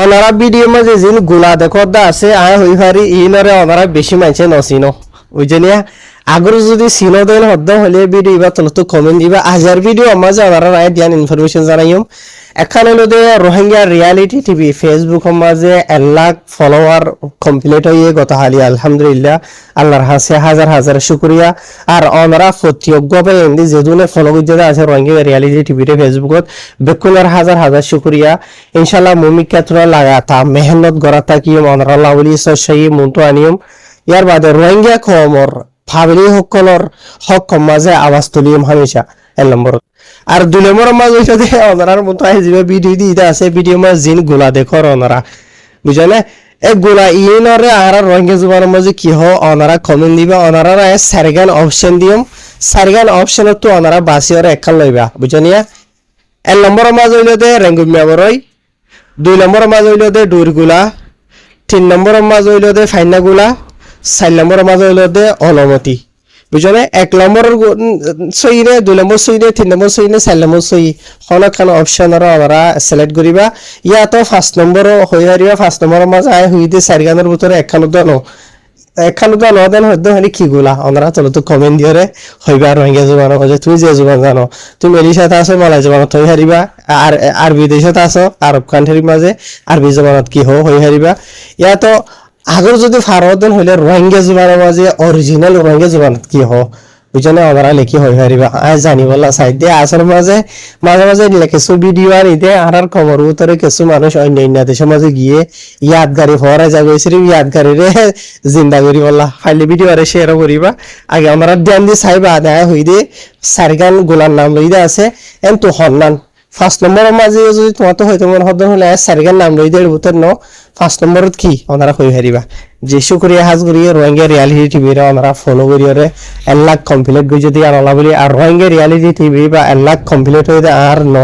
ওনারা ভিডিও মাঝে যিন গুলা দেখো দা আছে আয় হই পারি ইনরে ওনারা বেশি মানছে নসিনো বুঝনিয়া আগর যদি সিনো দেন হদ্দ হলে ভিডিও বা তো কমেন্ট দিবা আজার ভিডিও মাঝে ওনারা রায় দিয়ান ইনফরমেশন জানাইম এখানে লোদে রোহিঙ্গা রিয়ালিটি টিভি ফেসবুক মাঝে 1 লাখ ফলোয়ার কমপ্লিট হয়ে গত হালি আলহামদুলিল্লাহ আল্লাহর হাসে হাজার হাজার শুকরিয়া আর ওনারা প্রতিজ্ঞভাবে এন্দি যেদুনে ফলো করতে আছে রোহিঙ্গা রিয়ালিটি টিভিতে ফেসবুকত বেকুনার হাজার হাজার শুকরিয়া ইনশাআল্লাহ মুমিকাতরা লাগাতা মেহনত গরাতা কি ওনারা লাউলি সশাই মুনতো আনিয়ম ইয়ার বাদে রোহিঙ্গা কমর ফাবিলি সকলৰ হক মাঝে আওয়াজ তুলিম হামেশা 1 নম্বর আর 2 নম্বর মাঝে হইছে ওনারার মতো যে ভিডিও দিতে আছে ভিডিও মাঝ জিন গুলা দেখো ওনারা বুঝলে এক গুলা ইনরে আর রোহিঙ্গা জুবানের মাঝে কি হ ওনারা কমেন্ট দিবা ওনারা সারগান অপশন দিম সারগান অপশনত তো ওনারা বাসিরে একাল লইবা বুঝনিয়া 1 নম্বর মাঝে হইলো দে রেঙ্গুমিয়া বরই 2 নম্বর মাঝে হইলো দে ডুরগুলা 3 নম্বর মাঝে হইলো দে ফাইনাগুলা 4 নম্বর মাঝে হইলো দে অলমতি বুঝলে 1 নম্বর সইরে 2 নম্বর সইরে 3 নম্বর সইরে 4 নম্বর সই হলখান অপশন ওরা সিলেক্ট করিবা ইয়া তো 1 নম্বর হই হারিবা 1 নম্বর মাঝে আই হই দে সারগানের ভিতরে একখান তো নদেন হদ্দ হলি কি গুলা ওনারা চলো তো কমেন্ট দিওরে হইবা রোহিঙ্গা জুবান মাঝে তুমি যে জুবান জানো তুমি এলিশাতে আছো মালয় জুবানত হই হারিবা আর আরবি দেশতে আছো আরব কান্ট্রির মাঝে আরবি জুবানত কি হই হারিবা ইয়া তো আগর যদি ফারওয়ার্ডন হইলে রোহিঙ্গা জুবানের মাঝে অরিজিনাল রোহিঙ্গা জুবানত কি হ বুঝনে ওনারা লেখি হই হারিবা আজ জানি বলা সাইড দিয়ে আসর মাঝে মাঝে মাঝে লেখেছো ভিডিও আর ইতে আর খবর উত্তরে কিছু মানুষ অন্য দেশের মাঝে গিয়ে ইয়াদগারি হওয়ার যাবে সিরিফ ইয়াদগারি রে জিন্দা করি বলা ফাইলে ভিডিও আরে শেয়ার করিবা আগে আমরা ধ্যান দিয়ে চাইবা আদায় হই দে সারগান গোলার নাম লইদা আছে এন তো হন্নান 1 নম্বরের মাঝে যদি তোমার তো হয়তো মনে হদ্দ হলে সারগান নাম লইদের ভিতর ন 1 নম্বরত কি ওনারা হই হারিবা যে শুকরিয়া হাজ করিয়ে রোহিঙ্গা রিয়ালিটি টিভি রে ওনারা ফলো করিয়ে 1 লাখ কমপ্লিট গই যদি আনলা বলি আর রোহিঙ্গা রিয়ালিটি টিভি বা 1 লাখ কমপ্লিট হইতে আর ন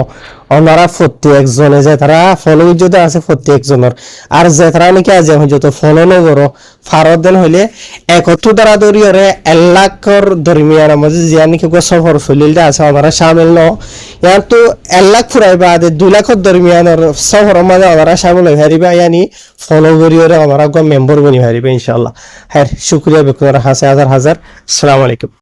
ওনারা প্রত্যেক জনে যে তারা ফলো যদি আছে প্রত্যেক জনের আর যে তারা নাকি আজ যত ফলো ন করো ফারওয়ার্ডন হইলে 71 দ্বারা দরিয়ে 1 লাখর দরমিয়ান মাঝে যে নাকি সফর ফলিলটা আছে ওনারা শামিল ন ইয়ার তো 1 লাখ ফুরাইবা 2 লাখর দরমিয়ানের সফর মাঝে ওনারা শামিল হই হারিবা ইয়ানি ফলো করিয়ে ওনারা মেম্বার বনি হারিবে ইনশাআল্লাহ হ্যাঁ শুকরিয়া বেকুনার হাজার হাজার আসসালামু আলাইকুম।